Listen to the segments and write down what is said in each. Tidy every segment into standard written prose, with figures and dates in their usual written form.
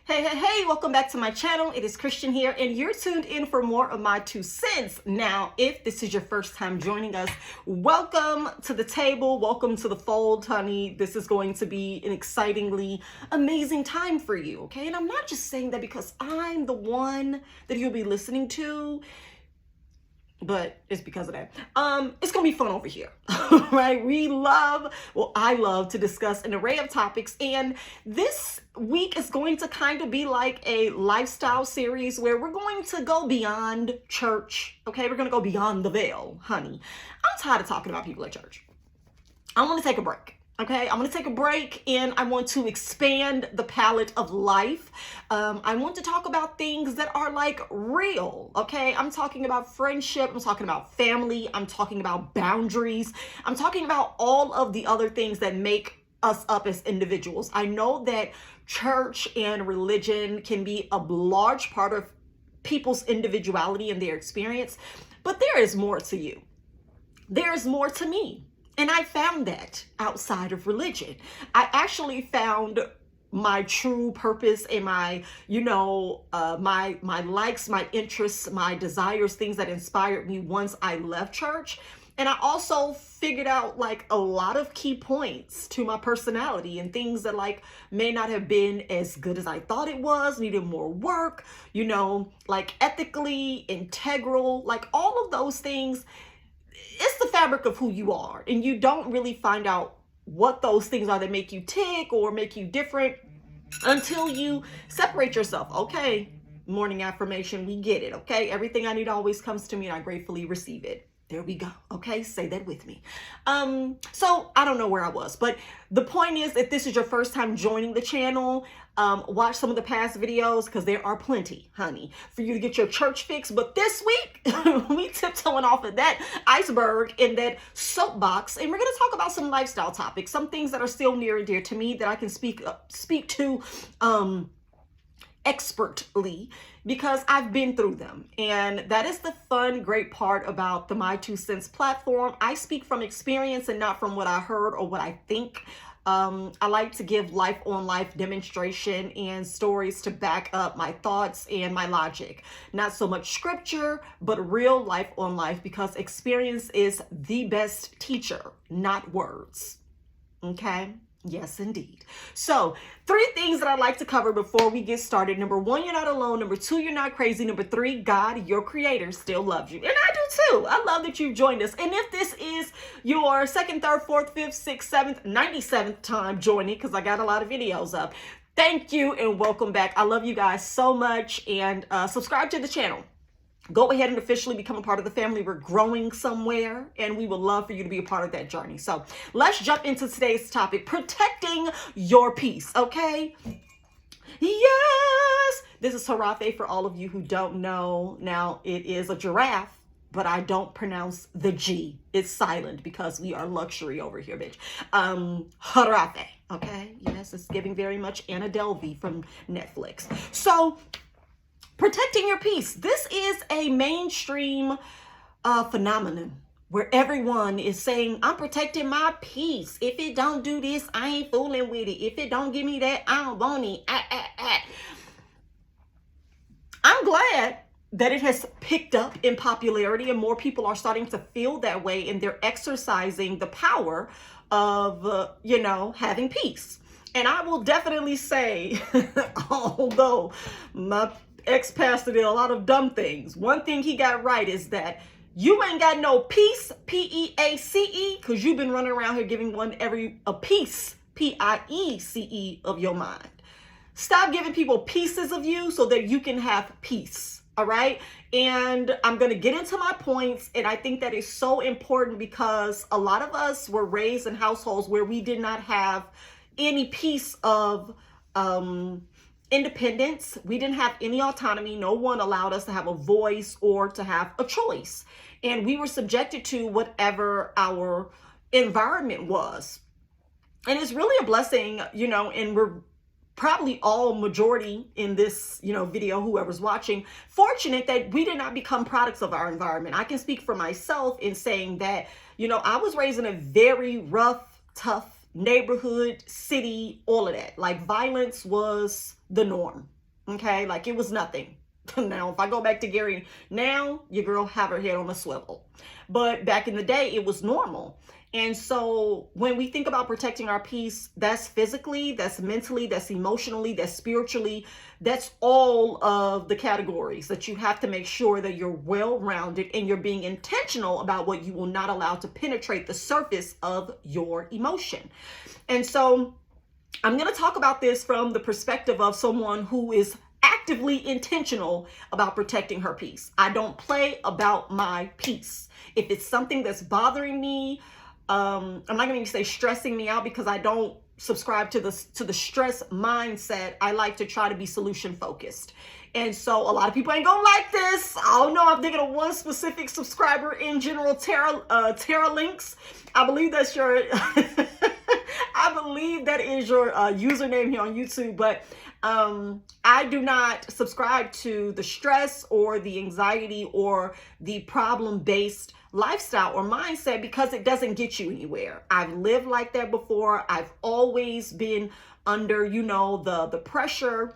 Hey, welcome back to my channel. It is Christian here, and you're tuned in for more of my 2 cents. Now, if this is your first time joining us, welcome to the table. Welcome to the fold, honey. This is going to be an excitingly amazing time for you, okay? And I'm not just saying that because I'm the one that you'll be listening to, but it's because of that. It's gonna be fun over here, right? I love to discuss an array of topics, and this week is going to kind of be like a lifestyle series where we're going to go beyond church, okay? We're gonna go beyond the veil, honey. I'm tired of talking about people at church. I want to take a break. Okay, I'm going to take a break and I want to expand the palette of life. I want to talk about things that are like real. Okay, I'm talking about friendship. I'm talking about family. I'm talking about boundaries. I'm talking about all of the other things that make us up as individuals. I know that church and religion can be a large part of people's individuality and their experience, but there is more to you. There's more to me. And I found that outside of religion. I actually found my true purpose and my likes, my interests, my desires, things that inspired me once I left church. And I also figured out like a lot of key points to my personality and things that like may not have been as good as I thought it was, needed more work, like ethically integral, like all of those things. It's the fabric of who you are, and you don't really find out what those things are that make you tick or make you different until you separate yourself. Okay, morning affirmation, we get it. Okay, everything I need always comes to me and I gratefully receive it. There we go. Okay, say that with me. So I don't know where I was, but the point is, if this is your first time joining the channel, watch some of the past videos because there are plenty, honey, for you to get your church fix. But this week, we tiptoeing off of that iceberg in that soapbox, and we're going to talk about some lifestyle topics, some things that are still near and dear to me that I can speak to expertly because I've been through them. And that is the fun, great part about the My 2 Cents platform. I speak from experience and not from what I heard or what I think. I like to give life on life demonstration and stories to back up my thoughts and my logic. Not so much scripture, but real life on life, because experience is the best teacher, not words. Okay? Yes, indeed. So 3 things that I'd like to cover before we get started. Number 1, you're not alone. Number 2, you're not crazy. Number 3, God, your creator, still loves you. And I do too. I love that you've joined us. And if this is your 2nd, 3rd, 4th, 5th, 6th, 7th, 97th time joining, because I got a lot of videos up, thank you and welcome back. I love you guys so much. And subscribe to the channel. Go ahead and officially become a part of the family. We're growing somewhere, and we would love for you to be a part of that journey. So let's jump into today's topic, protecting your peace, okay? Yes! This is Harafe for all of you who don't know. Now, it is a giraffe, but I don't pronounce the G. It's silent because we are luxury over here, bitch. Harafe, okay? Yes, it's giving very much Anna Delvey from Netflix. So, protecting your peace. This is a mainstream phenomenon where everyone is saying, I'm protecting my peace. If it don't do this, I ain't fooling with it. If it don't give me that, I don't want it. I'm glad that it has picked up in popularity and more people are starting to feel that way, and they're exercising the power of, having peace. And I will definitely say, although my ex-pastor did a lot of dumb things, one thing he got right is that you ain't got no peace, P-E-A-C-E, because you've been running around here giving a piece, P-I-E-C-E, of your mind. Stop giving people pieces of you so that you can have peace, all right? And I'm going to get into my points, and I think that is so important because a lot of us were raised in households where we did not have any piece of independence. We didn't have any autonomy. No one allowed us to have a voice or to have a choice. And we were subjected to whatever our environment was. And it's really a blessing, and we're probably all majority in this, video, whoever's watching, fortunate that we did not become products of our environment. I can speak for myself in saying that, I was raised in a very rough, tough neighborhood, city, all of that. Like violence was the norm. Okay, like it was nothing. Now, if I go back to Gary now, your girl have her head on a swivel. But back in the day, it was normal. And so when we think about protecting our peace, that's physically, that's mentally, that's emotionally, that's spiritually, that's all of the categories that you have to make sure that you're well-rounded and you're being intentional about what you will not allow to penetrate the surface of your emotion. And so I'm going to talk about this from the perspective of someone who is actively intentional about protecting her peace. I don't play about my peace. If it's something that's bothering me, I'm not going to say stressing me out, because I don't subscribe to the stress mindset. I like to try to be solution focused. And so a lot of people ain't gonna like this. I don't know. I'm thinking of one specific subscriber in general, Tara Links. I believe that's your I believe that is your username here on YouTube. But I do not subscribe to the stress or the anxiety or the problem-based lifestyle or mindset, because it doesn't get you anywhere. I've lived like that before. I've always been under, the pressure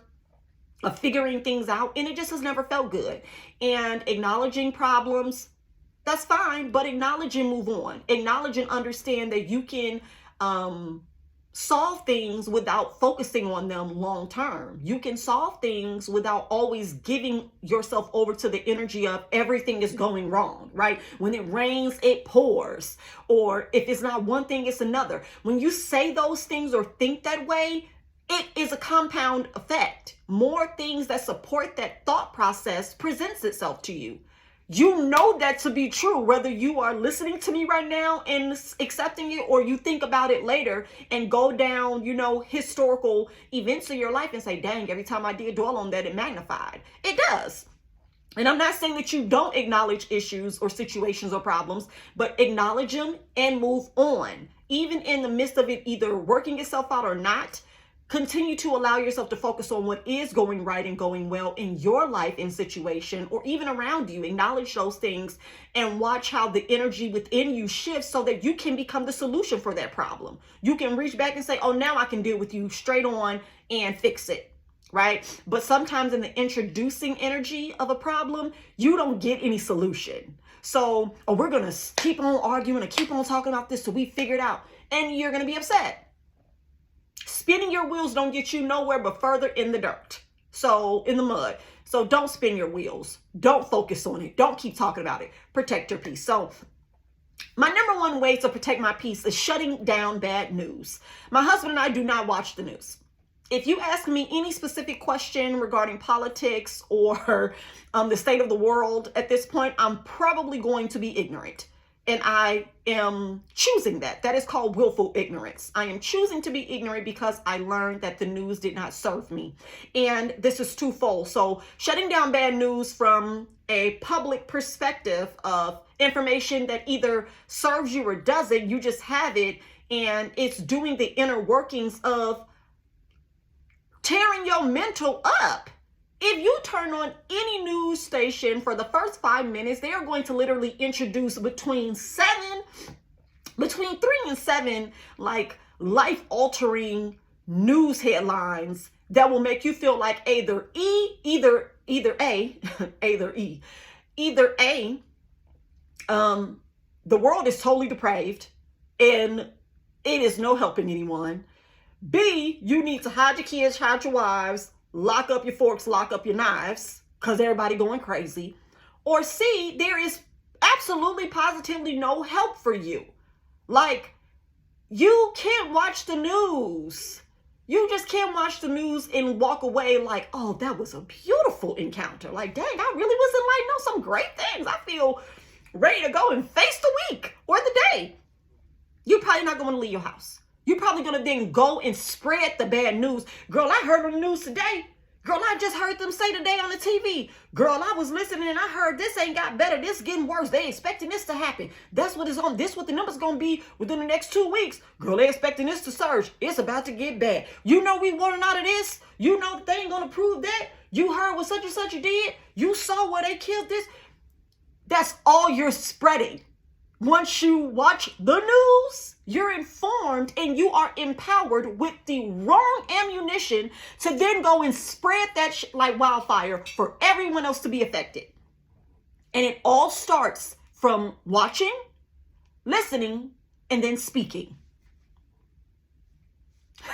of figuring things out, and it just has never felt good. And acknowledging problems, that's fine, but acknowledge and move on. Acknowledge and understand that you can solve things without focusing on them long term. You can solve things without always giving yourself over to the energy of everything is going wrong, right? When it rains, it pours. Or if it's not one thing, it's another. When you say those things or think that way, it is a compound effect. More things that support that thought process presents itself to you. You know that to be true, whether you are listening to me right now and accepting it, or you think about it later and go down, historical events of your life and say, dang, every time I did dwell on that, it magnified. It does. And I'm not saying that you don't acknowledge issues or situations or problems, but acknowledge them and move on. Even in the midst of it either working itself out or not, continue to allow yourself to focus on what is going right and going well in your life and situation, or even around you. Acknowledge those things and watch how the energy within you shifts so that you can become the solution for that problem. You can reach back and say, oh, now I can deal with you straight on and fix it, right? But sometimes in the introducing energy of a problem, you don't get any solution. So, we're going to keep on arguing and keep on talking about this till we figure it out. And you're going to be upset. Spinning your wheels don't get you nowhere but further in the dirt. So, in the mud. So don't spin your wheels. Don't focus on it. Don't keep talking about it. Protect your peace. So my number one way to protect my peace is shutting down bad news. My husband and I do not watch the news. If you ask me any specific question regarding politics or the state of the world at this point, I'm probably going to be ignorant. And I am choosing that. That is called willful ignorance. I am choosing to be ignorant because I learned that the news did not serve me. And this is twofold. So shutting down bad news from a public perspective of information that either serves you or doesn't, you just have it, and it's doing the inner workings of tearing your mental up. If you turn on any news station for the first 5 minutes, they are going to literally introduce between 3 and 7, like life-altering news headlines that will make you feel like either the world is totally depraved and it is no helping anyone. B, you need to hide your kids, hide your wives, lock up your forks, lock up your knives, because everybody going crazy. Or C, there is absolutely positively no help for you. Like, you can't watch the news. You just can't watch the news and walk away like, oh, that was a beautiful encounter. Like, dang, I really was enlightened on some great things. I feel ready to go and face the week or the day. You're probably not going to leave your house. You're probably going to then go and spread the bad news. Girl, I heard on the news today. Girl, I just heard them say today on the TV. Girl, I was listening and I heard this ain't got better. This getting worse. They expecting this to happen. That's what it's on. This what the numbers going to be within the next 2 weeks. Girl, they expecting this to surge. It's about to get bad. You know we wanting out of this. You know they ain't going to prove that. You heard what such and such did. You saw where they killed this. That's all you're spreading. Once you watch the news, you're informed and you are empowered with the wrong ammunition to then go and spread that like wildfire for everyone else to be affected. And it all starts from watching, listening, and then speaking.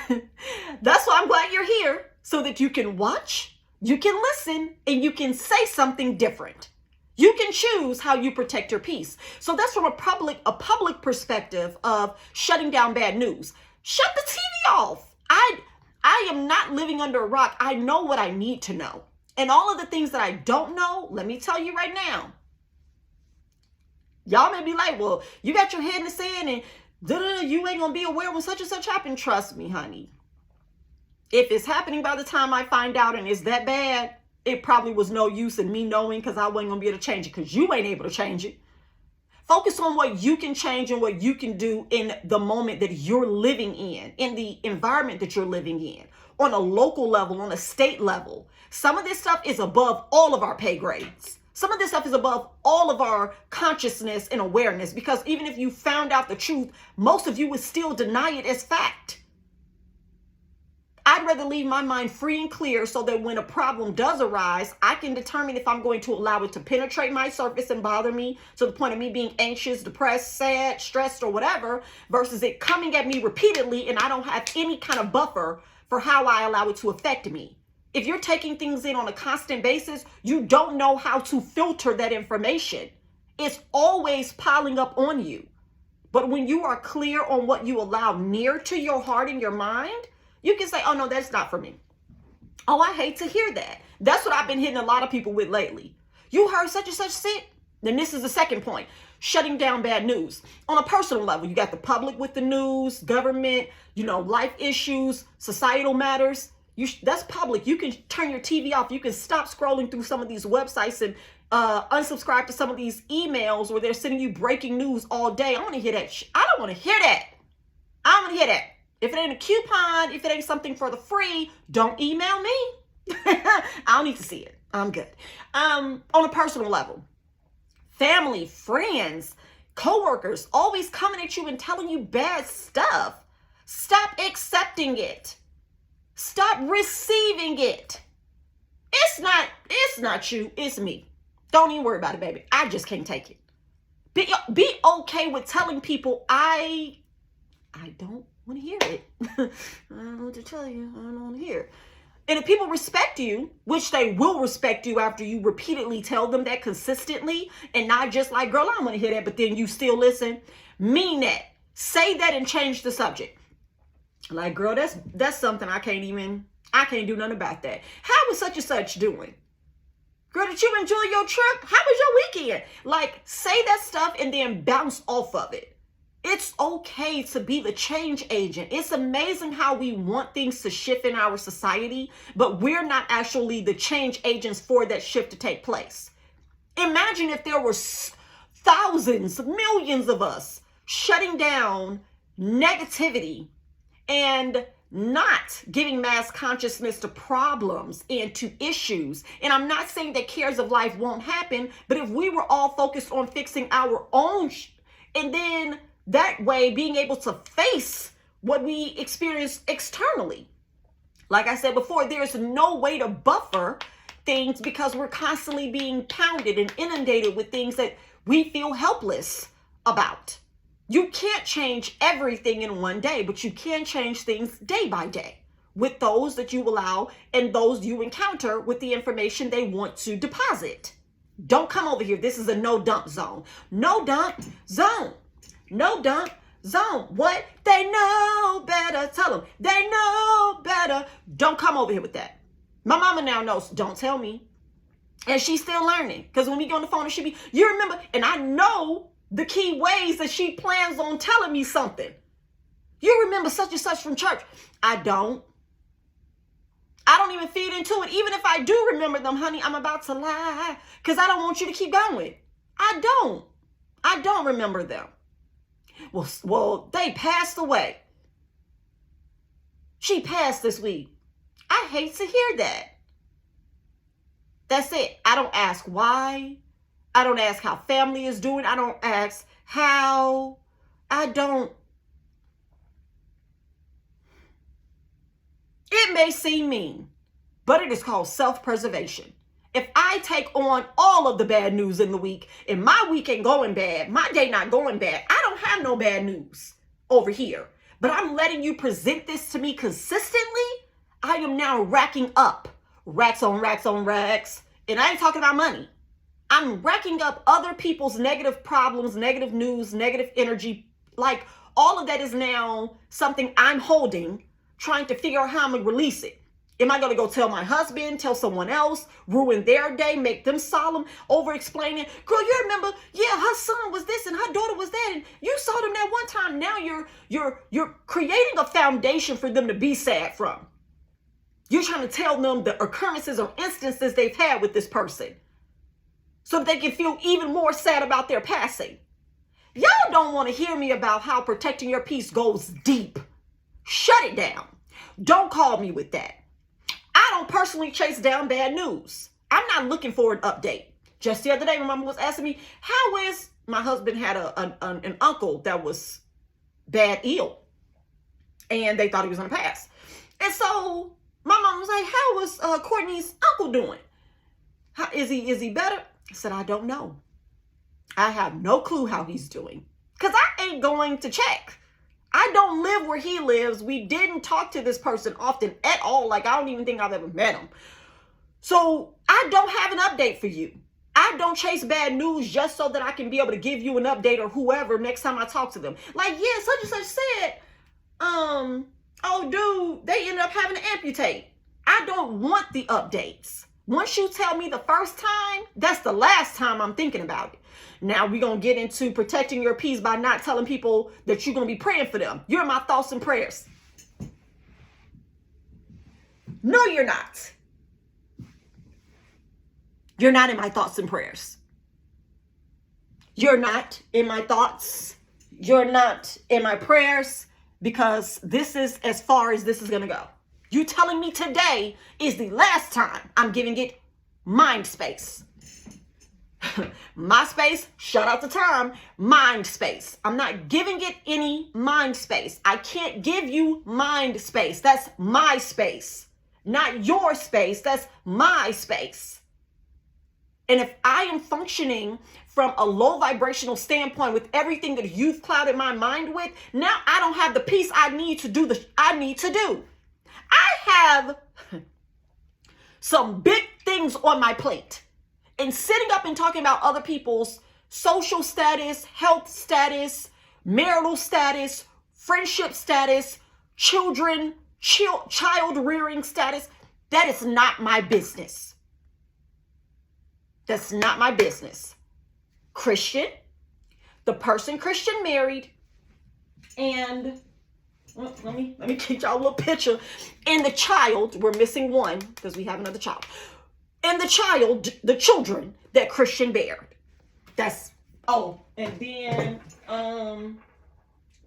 That's why I'm glad you're here, so that you can watch, you can listen, and you can say something different. You can choose how you protect your peace. So that's from a public perspective of shutting down bad news. Shut the TV off. I am not living under a rock. I know what I need to know. And all of the things that I don't know, let me tell you right now. Y'all may be like, well, you got your head in the sand and you ain't gonna be aware when such and such happened. Trust me, honey. If it's happening by the time I find out and it's that bad, it probably was no use in me knowing, because I wasn't gonna be able to change it, because you ain't able to change it. Focus on what you can change and what you can do in the moment that you're living in the environment that you're living in, on a local level, on a state level. Some of this stuff is above all of our pay grades. Some of this stuff is above all of our consciousness and awareness, because even if you found out the truth, most of you would still deny it as fact. I'd rather leave my mind free and clear so that when a problem does arise, I can determine if I'm going to allow it to penetrate my surface and bother me to the point of me being anxious, depressed, sad, stressed, or whatever, versus it coming at me repeatedly and I don't have any kind of buffer for how I allow it to affect me. If you're taking things in on a constant basis, you don't know how to filter that information. It's always piling up on you. But when you are clear on what you allow near to your heart and your mind, you can say, oh, no, that's not for me. Oh, I hate to hear that. That's what I've been hitting a lot of people with lately. You heard such and such sick? Then this is the second point, shutting down bad news. On a personal level, you got the public with the news, government, life issues, societal matters. That's public. You can turn your TV off. You can stop scrolling through some of these websites and unsubscribe to some of these emails where they're sending you breaking news all day. I want to hear that. I don't want to hear that. I don't want to hear that. If it ain't a coupon, if it ain't something for the free, don't email me. I don't need to see it. I'm good. On a personal level, family, friends, coworkers, always coming at you and telling you bad stuff. Stop accepting it. Stop receiving it. It's not you, it's me. Don't even worry about it, baby. I just can't take it. Be okay with telling people I don't want to hear it. I don't know what to tell you. I don't want to hear it. And if people respect you, which they will respect you after you repeatedly tell them that consistently, and not just like, girl, I don't want to hear that, but then you still listen, mean that. Say that and change the subject. Like, girl, that's something I can't do nothing about that. How was such and such doing? Girl, did you enjoy your trip? How was your weekend? Like, say that stuff and then bounce off of it. It's okay to be the change agent. It's amazing how we want things to shift in our society, but we're not actually the change agents for that shift to take place. Imagine if there were thousands, millions of us shutting down negativity and not giving mass consciousness to problems and to issues. And I'm not saying that cares of life won't happen, but if we were all focused on fixing our own and then that way being able to face what we experience externally. Like I said before, there's no way to buffer things because we're constantly being pounded and inundated with things that we feel helpless about. You can't change everything in one day, but you can change things day by day with those that you allow and those you encounter with the information they want to deposit. Don't come over here. This is a no dump zone. No dump zone. No dump zone. What? They know better. Tell them. They know better. Don't come over here with that. My mama now knows. Don't tell me. And she's still learning. Because when we get on the phone, she be, you remember, and I know the key ways that she plans on telling me something. You remember such and such from church. I don't even feed into it. Even if I do remember them, honey, I'm about to lie because I don't want you to keep going. I don't remember them. Well, they passed away. She passed this week. I hate to hear that. That's it. I don't ask why. I don't ask how family is doing. I don't ask how, it may seem mean, but it is called self-preservation. If I take on all of the bad news in the week and my week ain't going bad, my day not going bad, I don't have no bad news over here. But I'm letting you present this to me consistently. I am now racking up racks on racks on racks. And I ain't talking about money. I'm racking up other people's negative problems, negative news, negative energy. Like all of that is now something I'm holding, trying to figure out how I'm going to release it. Am I going to go tell my husband, tell someone else, ruin their day, make them solemn, over explaining? Girl, you remember, yeah, her son was this and her daughter was that, and you saw them that one time. Now you're creating a foundation for them to be sad from. You're trying to tell them the occurrences or instances they've had with this person so that they can feel even more sad about their passing. Y'all don't want to hear me about how protecting your peace goes deep. Shut it down. Don't call me with that. I don't personally chase down bad news. I'm not looking for an update. Just the other day, my mama was asking me, how is my husband had an uncle that was bad ill, and they thought he was going to pass. And so my mom was like, how was Courtney's uncle doing? Is he better? I said, I don't know. I have no clue how he's doing because I ain't going to check. I don't live where he lives. We didn't talk to this person often at all. Like, I don't even think I've ever met him. So I don't have an update for you. I don't chase bad news just so that I can be able to give you an update or whoever next time I talk to them. Like, yeah, such and such said, oh, dude, they ended up having to amputate. I don't want the updates. Once you tell me the first time, that's the last time I'm thinking about it. Now we're going to get into protecting your peace by not telling people that you're going to be praying for them. You're in my thoughts and prayers. No, you're not. You're not in my thoughts and prayers. You're not in my thoughts. You're not in my prayers, because this is as far as this is going to go. You telling me today is the last time I'm giving it mind space. My space, shout out to Tom, mind space. I'm not giving it any mind space. I can't give you mind space. That's my space, not your space. That's my space. And if I am functioning from a low vibrational standpoint with everything that you've clouded my mind with, now I don't have the peace I need to do the I need to do. I have some big things on my plate. And sitting up and talking about other people's social status, health status, marital status, friendship status, children, child rearing status, that is not my business. That's not my business. Christian, the person Christian married, and let me get y'all a little picture. And the child, we're missing one because we have another child. And the children that Christian bared. That's, oh, and then,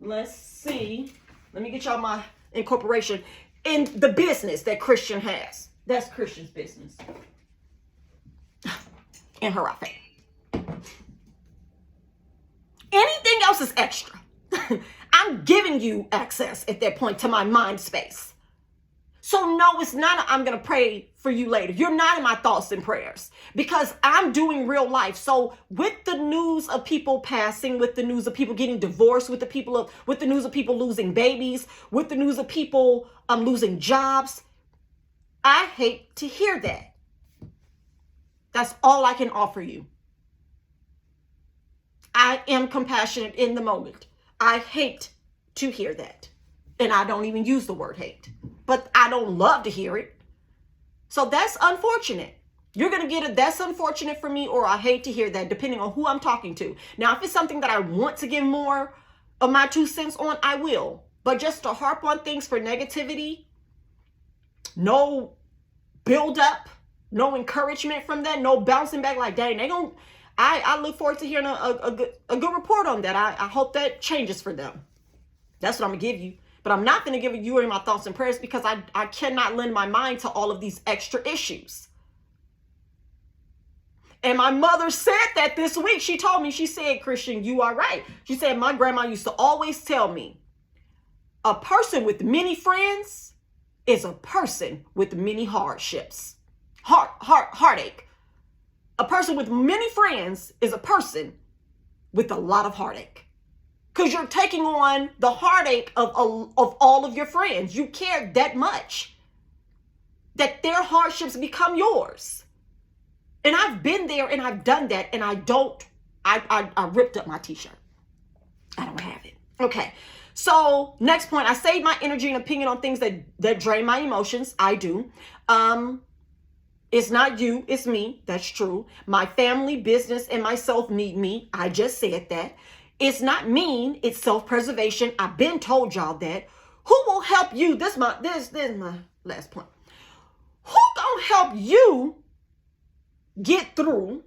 let's see. Let me get y'all my incorporation. In the business that Christian has. That's Christian's business. And Harafe. Anything else is extra. I'm giving you access at that point to my mind space. So no, it's not I'm going to pray for you later. You're not in my thoughts and prayers because I'm doing real life. So with the news of people passing, with the news of people getting divorced, with the news of people losing babies, with the news of people losing jobs, I hate to hear that. That's all I can offer you. I am compassionate in the moment. I hate to hear that. And I don't even use the word hate. But I don't love to hear it. So that's unfortunate. You're going to get a that's unfortunate for me, or I hate to hear that, depending on who I'm talking to. Now, if it's something that I want to give more of my 2 cents on, I will. But just to harp on things for negativity, no build up, no encouragement from that, no bouncing back like, dang, I look forward to hearing a good report on that. I hope that changes for them. That's what I'm going to give you. But I'm not going to give you any of my thoughts and prayers because I cannot lend my mind to all of these extra issues. And my mother said that this week. She told me, she said, Christian, you are right. She said, my grandma used to always tell me, a person with many friends is a person with many hardships, heartache. A person with many friends is a person with a lot of heartache. Because you're taking on the heartache of all of your friends. You care that much that their hardships become yours. And I've been there and I've done that, and I ripped up my t-shirt. I don't have it. Okay. So next point, I save my energy and opinion on things that drain my emotions. I do. It's not you, it's me. That's true. My family, business, and myself need me. I just said that. It's not mean, it's self-preservation. I've been told y'all that. Who will help you? This is my last point. Who gonna help you get through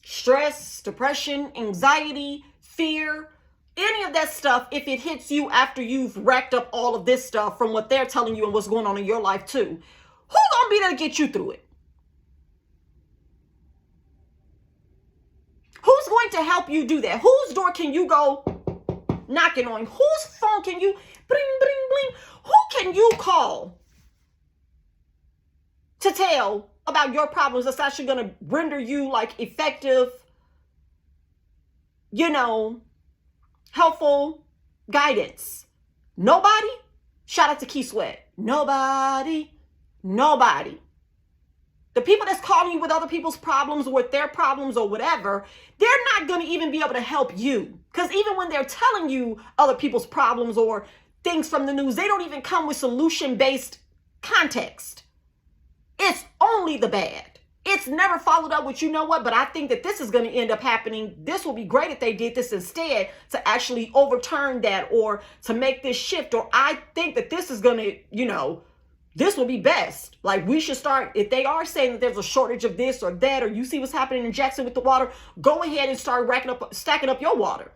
stress, depression, anxiety, fear, any of that stuff if it hits you after you've racked up all of this stuff from what they're telling you and what's going on in your life too? Who gonna be there to get you through it? Who's going to help you do that? Whose door can you go knocking on? Whose phone can you bling, bling, bling? Who can you call to tell about your problems that's actually going to render you like effective, helpful guidance? Nobody? Shout out to Key Sweat. Nobody. The people that's calling you with other people's problems or with their problems or whatever, they're not going to even be able to help you. Because even when they're telling you other people's problems or things from the news, they don't even come with solution-based context. It's only the bad. It's never followed up with, you know what, but I think that this is going to end up happening. This will be great if they did this instead to actually overturn that or to make this shift. Or I think that this is going to, this will be best. Like we should start, if they are saying that there's a shortage of this or that, or you see what's happening in Jackson with the water, go ahead and start stacking up your water.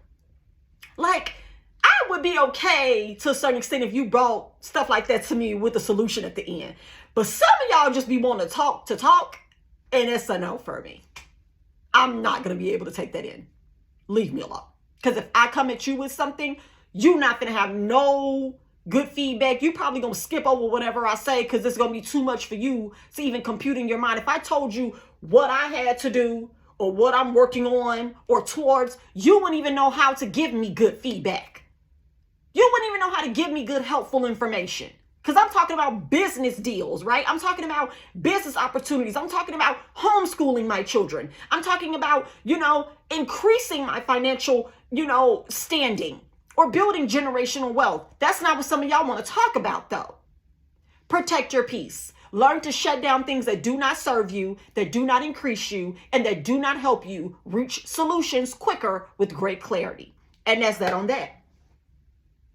Like I would be okay to a certain extent if you brought stuff like that to me with a solution at the end. But some of y'all just be wanting to talk, and it's a no for me. I'm not going to be able to take that in. Leave me alone. Because if I come at you with something, you're not going to have no good feedback. You're probably going to skip over whatever I say because it's going to be too much for you to even compute in your mind. If I told you what I had to do or what I'm working on or towards, you wouldn't even know how to give me good feedback. You wouldn't even know how to give me good, helpful information. Because I'm talking about business deals, right? I'm talking about business opportunities. I'm talking about homeschooling my children. I'm talking about, increasing my financial, standing or building generational wealth. That's not what some of y'all want to talk about, though. Protect your peace. Learn to shut down things that do not serve you, that do not increase you, and that do not help you reach solutions quicker with great clarity. And that's that on that.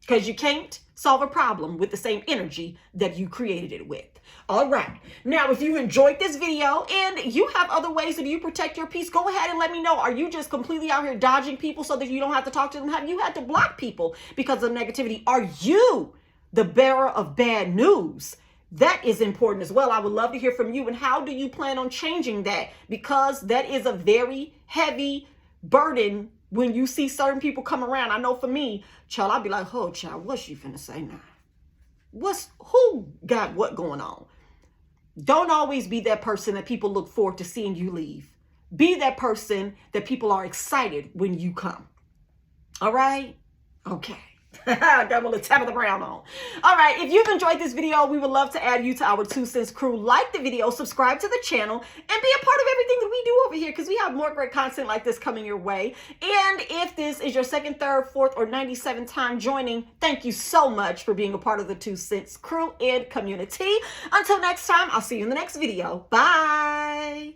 Because you can't solve a problem with the same energy that you created it with. All right. Now, if you enjoyed this video and you have other ways that you protect your peace, go ahead and let me know. Are you just completely out here dodging people so that you don't have to talk to them? Have you had to block people because of negativity? Are you the bearer of bad news? That is important as well. I would love to hear from you. And how do you plan on changing that? Because that is a very heavy burden when you see certain people come around. I know for me, child, I'll be like, oh, child, what's she finna say now? Who got what going on? Don't always be that person that people look forward to seeing you leave. Be that person that people are excited when you come. All right? Okay. Got a little Tabitha Brown on. All right. If you've enjoyed this video, we would love to add you to our 2 Cents crew. Like the video, subscribe to the channel, and be a part of everything that we do over here because we have more great content like this coming your way. And if this is your 2nd, 3rd, 4th, or 97th time joining, thank you so much for being a part of the 2 Cents crew and community. Until next time, I'll see you in the next video. Bye.